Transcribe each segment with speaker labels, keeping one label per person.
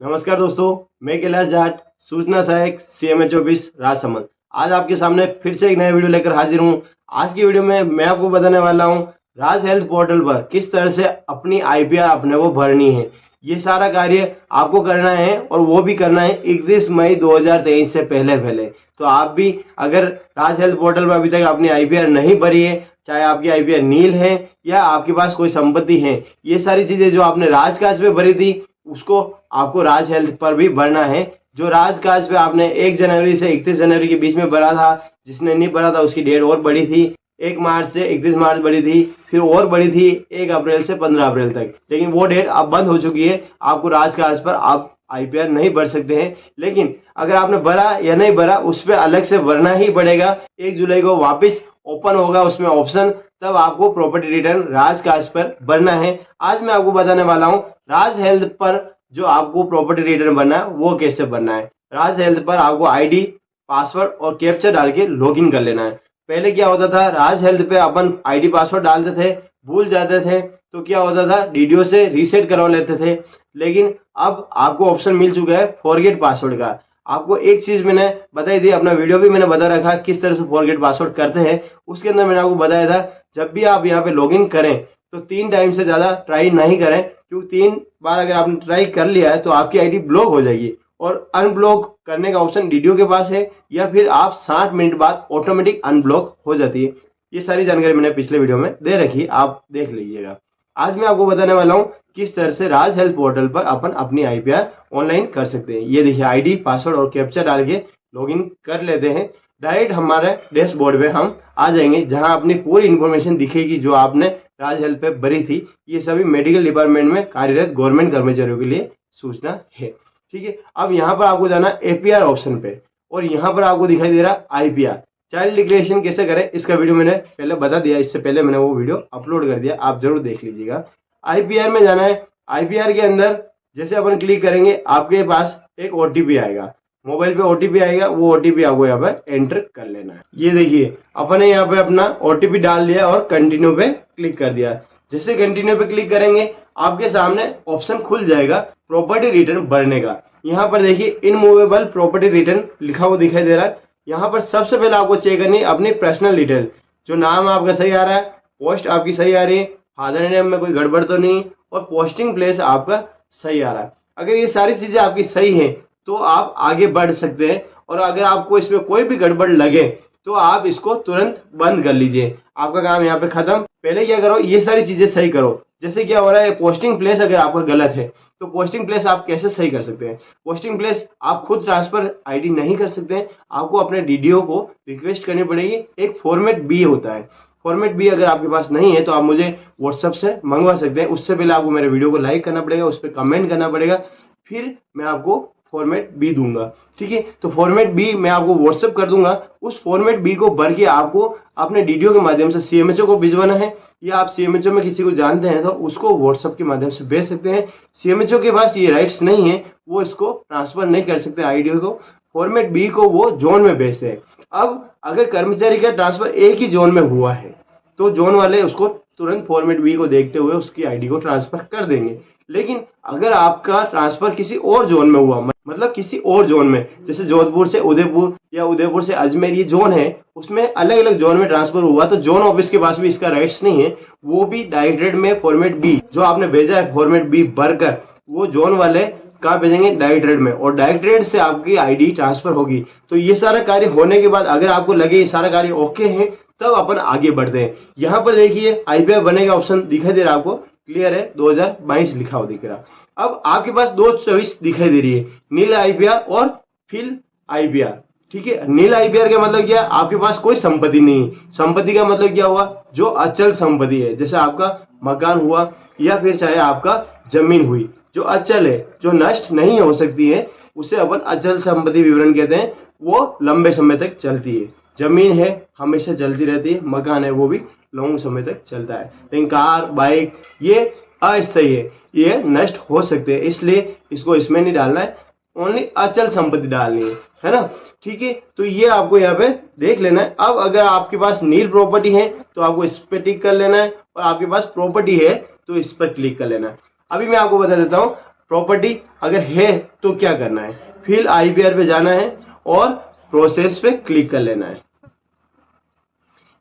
Speaker 1: नमस्कार दोस्तों, मैं कैलाश जाट, सूचना सहायक CMH ऑफिस राजसमंद। आज आपके सामने फिर से एक नया वीडियो लेकर हाजिर हूँ। आज की वीडियो में मैं आपको बताने वाला हूँ राज हेल्थ पोर्टल पर किस तरह से अपनी IPR अपने को भरनी है। ये सारा कार्य आपको करना है और वो भी करना है 31 मई 2023 से पहले। तो आप भी अगर राज हेल्थ पोर्टल पर अभी तक अपनी IPR नहीं भरी है, चाहे आपकी IPR नील है या आपके पास कोई संपत्ति है, ये सारी चीजें जो आपने राजकाज पे भरी थी उसको आपको राज हेल्थ पर भी भरना है। जो राजकाज पे आपने 1 जनवरी से 31 जनवरी के बीच में भरा था, जिसने नहीं भरा था उसकी डेट और बढ़ी थी, 1 मार्च से 31 मार्च बढ़ी थी, फिर और बढ़ी थी 1 अप्रैल से 15 अप्रैल तक, लेकिन वो डेट अब बंद हो चुकी है। आपको राजकाज पर आप IPR नहीं भर सकते हैं। लेकिन अगर आपने भरा या नहीं भरा उस पर अलग से भरना ही पड़ेगा। 1 जुलाई को वापस ओपन होगा उसमें ऑप्शन, तब आपको प्रॉपर्टी रिटर्न राजकाज पर भरना है। आज मैं आपको बताने वाला हूं राज हेल्थ पर जो आपको प्रॉपर्टी रिटर्न भरना है वो कैसे भरना है। राज हेल्थ पर आपको ID, पासवर्ड और कैप्चा डाल के लॉगिन कर लेना है। पहले क्या होता था, राज हेल्थ पे अपन ID पासवर्ड डालते थे, भूल जाते थे तो क्या होता था, DDO से रीसेट करवा लेते थे। लेकिन अब आपको ऑप्शन मिल चुका है फॉरगेट पासवर्ड का। आपको एक चीज मैंने बताई थी, अपना वीडियो भी मैंने बता रखा किस तरह से फॉरगेट पासवर्ड करते हैं। उसके अंदर मैंने आपको बताया था जब भी आप यहाँ पे लॉगिन करें तो 3 टाइम से ज्यादा ट्राई नहीं करें, क्योंकि 3 बार अगर आपने ट्राई कर लिया है तो आपकी ID ब्लॉक हो जाएगी और अनब्लॉक करने का ऑप्शन DDO के पास है, या फिर आप 60 मिनट बाद ऑटोमेटिक अनब्लॉक हो जाती है। ये सारी जानकारी मैंने पिछले वीडियो में दे रखी, आप देख लीजिएगा। आज मैं आपको बताने वाला हूँ किस तरह से राज हेल्थ पोर्टल पर अपन अपनी IPR ऑनलाइन कर सकते हैं। ये देखिए ID, पासवर्ड और कैप्चा डाल के लॉगिन कर लेते हैं। डायरेक्ट हमारे डैशबोर्ड पे हम आ जाएंगे जहां अपनी पूरी इंफॉर्मेशन दिखेगी जो आपने राज हेल्थ पे भरी थी। ये सभी मेडिकल डिपार्टमेंट में कार्यरत गवर्नमेंट कर्मचारियों के लिए सूचना है। ठीक है, अब यहाँ पर आपको जाना APR ऑप्शन पे और यहाँ पर आपको दिखाई दे रहा IPR। चाइल्ड डिक्लेरेशन कैसे करें इसका वीडियो मैंने पहले बता दिया, इससे पहले मैंने वो वीडियो अपलोड कर दिया, आप जरूर देख लीजिएगा। IPR में जाना है। IPR के अंदर जैसे अपन क्लिक करेंगे आपके पास एक OTP आएगा, मोबाइल पे OTP आएगा, वो OTP आपको यहाँ पे एंटर कर लेना है। ये देखिए अपने यहाँ पे अपना OTP डाल दिया और कंटिन्यू पे क्लिक कर दिया। जैसे कंटिन्यू पे क्लिक करेंगे आपके सामने ऑप्शन खुल जाएगा प्रॉपर्टी रिटर्न भरने का। यहाँ पर देखिए इनमूवेबल प्रॉपर्टी रिटर्न लिखा हुआ दिखाई दे रहा है। यहाँ पर सबसे पहले आपको चेक करनी है अपनी पर्सनल डिटेल, जो नाम आपका सही आ रहा है, पोस्ट आपकी सही आ रही है, फादर नेम में कोई गड़बड़ तो नहीं, और पोस्टिंग प्लेस आपका सही आ रहा है। अगर ये सारी चीजें आपकी सही हैं तो आप आगे बढ़ सकते हैं, और अगर आपको इसमें कोई भी गड़बड़ लगे तो आप इसको तुरंत बंद कर लीजिए, आपका काम यहाँ पे खत्म। पहले क्या करो, ये सारी चीजें सही करो। जैसे क्या हो रहा है, पोस्टिंग प्लेस अगर आपका गलत है तो पोस्टिंग प्लेस आप कैसे सही कर सकते हैं। पोस्टिंग प्लेस आप खुद ट्रांसफर ID नहीं कर सकते हैं, आपको अपने DDO को रिक्वेस्ट करनी पड़ेगी। एक फॉर्मेट B होता है, फॉर्मेट B अगर आपके पास नहीं है तो आप मुझे WhatsApp से मंगवा सकते हैं। उससे पहले आपको मेरे वीडियो को लाइक करना पड़ेगा, उस पर कमेंट करना पड़ेगा, फिर मैं आपको फॉर्मेट B दूंगा। ठीक है, तो फॉर्मेट B मैं आपको WhatsApp कर दूंगा। उस फॉर्मेट B को भर के आपको अपने DDO के माध्यम से CMHO को भिजवाना है, या आप CMHO में किसी को जानते हैं तो उसको WhatsApp के माध्यम से भेज सकते हैं। CMHO के पास ये राइट्स नहीं है, वो इसको ट्रांसफर नहीं कर सकते ID को। फॉर्मेट B को वो जोन में भेजते हैं। अब अगर कर्मचारी का ट्रांसफर एक ही जोन में हुआ है तो जोन वाले उसको तुरंत फॉर्मेट B को देखते हुए उसकी ID को ट्रांसफर कर देंगे। लेकिन अगर आपका ट्रांसफर किसी और जोन में हुआ, मतलब किसी और जोन में, जैसे जोधपुर से उदयपुर या उदयपुर से अजमेर, ये जोन है, उसमें अलग अलग जोन में ट्रांसफर हुआ, तो जोन ऑफिस के पास भी इसका राइट्स नहीं है। वो भी डायरेक्टेड में फॉर्मेट B जो आपने भेजा है फॉर्मेट B भरकर, वो जोन वाले कहाँ भेजेंगे, डायरेक्टेड में, और डायरेक्टेड से आपकी ID ट्रांसफर होगी। तो ये सारा कार्य होने के बाद अगर आपको लगे ये सारा कार्य ओके है तब अपन आगे बढ़ते हैं। यहाँ पर देखिए IPR बनेगा ऑप्शन दिखाई दे रहा है, आपको क्लियर है, 2022 लिखा हुआ दिख रहा। अब आपके पास 2 चॉइस दिखाई दे रही है, नील IPR और फिल IPR। ठीक है, नील IPR का मतलब क्या, आपके पास कोई संपत्ति नहीं। संपत्ति का मतलब क्या हुआ, जो अचल संपत्ति है, जैसे आपका मकान हुआ या फिर चाहे आपका जमीन हुई, जो अचल है, जो नष्ट नहीं हो सकती है, उसे अपन अचल संपत्ति विवरण कहते हैं। वो लंबे समय तक चलती है। जमीन है हमेशा चलती रहती है, मकान है वो भी लंबे समय तक चलता है। लेकिन कार, बाइक ये अस्थायी है, ये नष्ट हो सकते हैं, इसलिए इसको इसमें नहीं डालना है, ओनली अचल संपत्ति डालनी है ना। ठीक है, तो ये आपको यहाँ पे देख लेना है। अब अगर आपके पास नील प्रॉपर्टी है तो आपको इस पे टिक कर लेना है, और आपके पास प्रॉपर्टी है तो इस पर क्लिक कर लेना है। अभी मैं आपको बता देता हूँ प्रॉपर्टी अगर है तो क्या करना है, फिल आईपीआर पे जाना है और प्रोसेस पे क्लिक कर लेना है।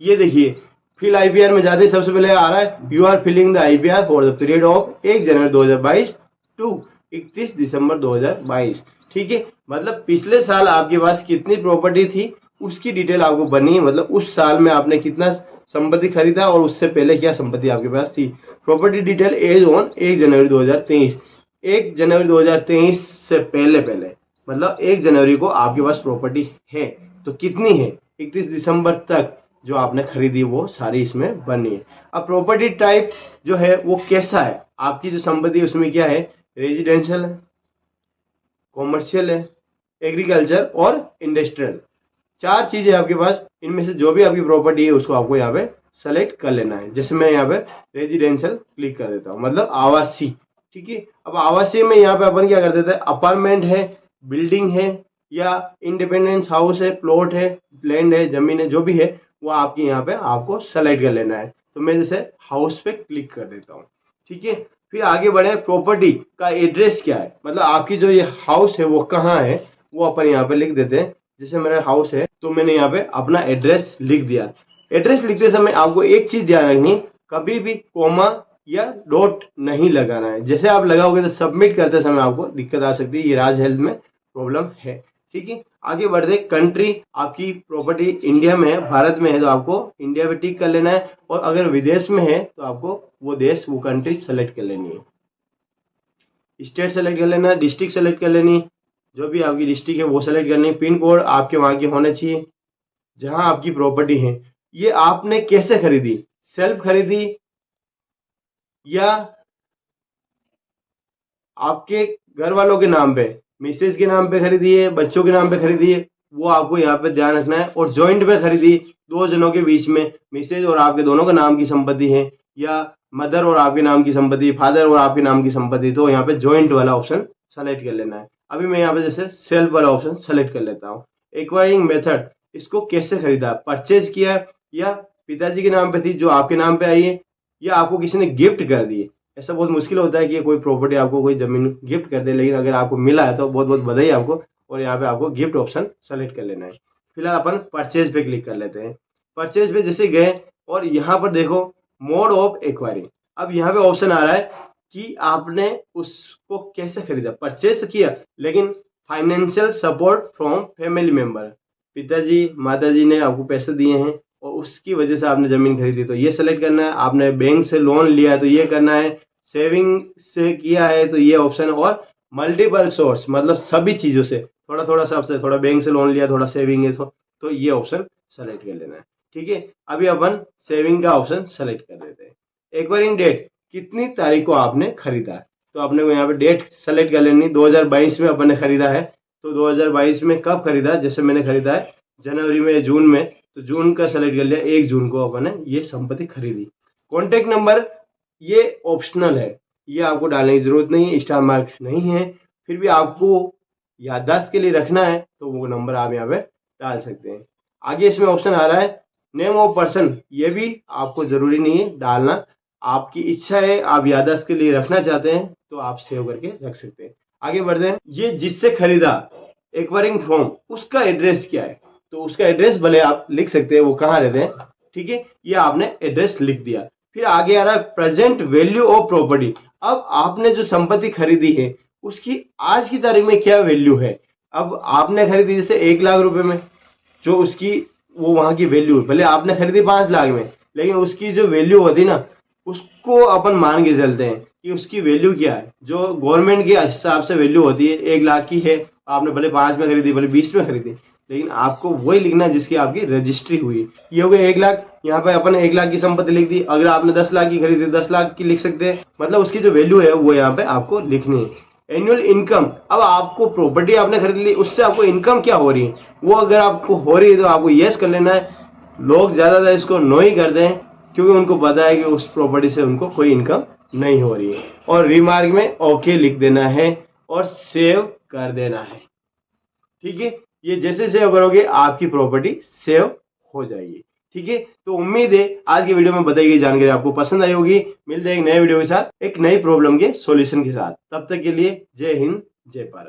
Speaker 1: ये देखिए फिल आईपीआर में जाते ही सबसे पहले आ रहा है you are filing the IPR for the period of 1 January 2022 to 31 December 2022। ठीक है, मतलब पिछले साल आपके पास कितनी प्रॉपर्टी थी उसकी डिटेल आपको बनी है, मतलब उस साल में आपने कितना संपत्ति खरीदा और उससे पहले क्या संपत्ति आपके पास थी। प्रॉपर्टी डिटेल एज ऑन 1 जनवरी 2023। 1 जनवरी 2023 से पहले मतलब 1 जनवरी को आपके पास प्रॉपर्टी है तो कितनी है, 31 दिसंबर तक जो आपने खरीदी वो सारी इसमें बनी है। अब प्रॉपर्टी टाइप जो है वो कैसा है, आपकी जो संपत्ति उसमें क्या है, रेजिडेंशियल है, कॉमर्शियल है, एग्रीकल्चर और इंडस्ट्रियल, 4 चीजें आपके पास। इनमें से जो भी आपकी प्रॉपर्टी है उसको आपको यहाँ पे सेलेक्ट कर लेना है। जैसे मैं यहाँ पे रेजिडेंशियल क्लिक कर देता हूँ, मतलब आवासीय। ठीक है, अब आवासीय में यहाँ पे अपन क्या कर देते हैं, अपार्टमेंट है, बिल्डिंग है या इंडिपेंडेंस हाउस है, प्लॉट है, लैंड है, जमीन है, जो भी है वो आपकी यहाँ पे आपको सेलेक्ट कर लेना है। तो मैं जैसे हाउस पे क्लिक कर देता हूँ। ठीक है, फिर आगे बढ़े, प्रॉपर्टी का एड्रेस क्या है, मतलब आपकी जो ये हाउस है वो कहाँ है वो अपन यहाँ पे लिख देते हैं। जैसे मेरा हाउस है तो मैंने यहाँ पे अपना एड्रेस लिख दिया। एड्रेस लिखते समय आपको एक चीज ध्यान रखनी, कभी भी कोमा या डॉट नहीं लगाना है। जैसे आप लगाओगे तो सबमिट करते समय आपको दिक्कत आ सकती है, ये राज हेल्थ में प्रॉब्लम है। ठीक है, आगे बढ़ते, कंट्री आपकी प्रॉपर्टी इंडिया में है, भारत में है तो आपको इंडिया पे टिक कर लेना है, और अगर विदेश में है तो आपको वो देश वो कंट्री सेलेक्ट कर लेनी है। स्टेट सेलेक्ट कर लेना है, डिस्ट्रिक्ट सेलेक्ट कर लेनी है, जो भी आपकी डिस्ट्रिक्ट है वो सेलेक्ट करनी है। पिन कोड आपके वहां के होने चाहिए जहां आपकी प्रॉपर्टी है। ये आपने कैसे खरीदी, सेल्फ खरीदी या आपके घर वालों के नाम पे, मिसेज के नाम पे खरीदी है, बच्चों के नाम पे खरीदी है, वो आपको यहाँ पे ध्यान रखना है। और जॉइंट पे खरीदी, 2 जनों के बीच में, मिसेज और आपके दोनों का नाम की संपत्ति है, या मदर और आपके नाम की संपत्ति, फादर और आपके नाम की संपत्ति, तो यहाँ पे जॉइंट वाला ऑप्शन सेलेक्ट कर लेना है। अभी मैं यहाँ पे जैसे सेल्फ वाला ऑप्शन सेलेक्ट कर लेता हूँ। एक्वायरिंग मेथड, इसको कैसे खरीदा, परचेज किया या पिताजी के नाम पे थी जो आपके नाम पे आई है, या आपको किसी ने गिफ्ट कर दी है। ऐसा बहुत मुश्किल होता है कि कोई प्रॉपर्टी आपको कोई जमीन गिफ्ट कर दे, लेकिन अगर आपको मिला है तो बहुत बहुत बधाई आपको, और यहाँ पे आपको गिफ्ट ऑप्शन सेलेक्ट कर लेना है। फिलहाल अपन परचेज पे क्लिक कर लेते हैं। परचेज पे जैसे गए और यहाँ पर देखो मोड ऑफ एक्वायरिंग, अब यहाँ पे ऑप्शन आ रहा है कि आपने उसको कैसे खरीदा, परचेज किया लेकिन financial support from family member, पिताजी माताजी ने आपको पैसे दिए हैं और उसकी वजह से आपने जमीन खरीदी तो ये सेलेक्ट करना है। आपने बैंक से लोन लिया है तो ये करना है, सेविंग से किया है तो ये ऑप्शन, और मल्टीपल सोर्स मतलब सभी चीजों से थोड़ा थोड़ा सबसे, थोड़ा बैंक से लोन लिया, थोड़ा सेविंग है तो ये ऑप्शन सेलेक्ट कर लेना है। ठीक है, अभी अपन सेविंग का ऑप्शन सेलेक्ट कर देते हैं। एक्वायरिंग डेट, कितनी तारीख को आपने खरीदा है, तो अपने को यहाँ पे डेट सेलेक्ट कर लेनी। 2022 में अपन ने खरीदा है तो 2022 में कब खरीदा, जैसे मैंने खरीदा है जनवरी में, जून में, तो जून का सेलेक्ट कर लिया, 1 जून को अपन ने ये संपत्ति खरीदी। कॉन्टेक्ट नंबर ये ऑप्शनल है, ये आपको डालने की जरूरत नहीं है, स्टार मार्क नहीं है, फिर भी आपको याददाश्त के लिए रखना है तो वो नंबर आप यहाँ पे डाल सकते हैं। आगे इसमें ऑप्शन आ रहा है नेम ऑफ पर्सन, ये भी आपको जरूरी नहीं है डालना, आपकी इच्छा है, आप याददाश्त के लिए रखना चाहते हैं तो आप सेव करके रख सकते हैं। आगे बढ़ते हैं, ये जिससे खरीदा एक्वायरिंग फॉर्म उसका एड्रेस क्या है, तो उसका एड्रेस भले आप लिख सकते हैं वो कहाँ रहते हैं। ठीक है, ये आपने एड्रेस लिख दिया। फिर आगे आ रहा है प्रेजेंट वैल्यू ऑफ प्रॉपर्टी, अब आपने जो संपत्ति खरीदी है उसकी आज की तारीख में क्या वैल्यू है। अब आपने खरीदी जैसे 1 लाख रुपए में, जो उसकी वो वहां की वैल्यू, भले आपने खरीदी 5 लाख में, लेकिन उसकी जो वैल्यू होती ना उसको अपन मान के चलते हैं कि उसकी वैल्यू क्या है। जो गवर्नमेंट के हिसाब से वैल्यू होती है 1 लाख की है, आपने भले 5 में खरीदी भले 20 में खरीदी, लेकिन आपको वही लिखना जिसकी आपकी रजिस्ट्री हुई। ये हो गया 1 लाख, यहाँ पे अपन 1 लाख की संपत्ति लिख दी। अगर आपने 10 लाख की खरीदी 10 लाख की लिख सकते हैं, मतलब उसकी जो वैल्यू है वो यहाँ पे आपको लिखनी है। एनुअल इनकम, अब आपको प्रॉपर्टी आपने खरीद ली उससे आपको इनकम क्या हो रही है, वो अगर आपको हो रही है तो आपको यस कर लेना है। लोग ज्यादातर इसको नो ही करते हैं क्योंकि उनको पता है कि उस प्रॉपर्टी से उनको कोई इनकम नहीं हो रही है। और रिमार्क में ओके लिख देना है और सेव कर देना है। ठीक है, ये जैसे सेव करोगे आपकी प्रॉपर्टी सेव हो जाएगी। ठीक है, तो उम्मीद है आज की वीडियो में बताई गई जानकारी आपको पसंद आई होगी। मिलते हैं एक नए वीडियो के साथ, एक नई प्रॉब्लम के सॉल्यूशन के साथ। तब तक के लिए जय हिंद, जय भारत।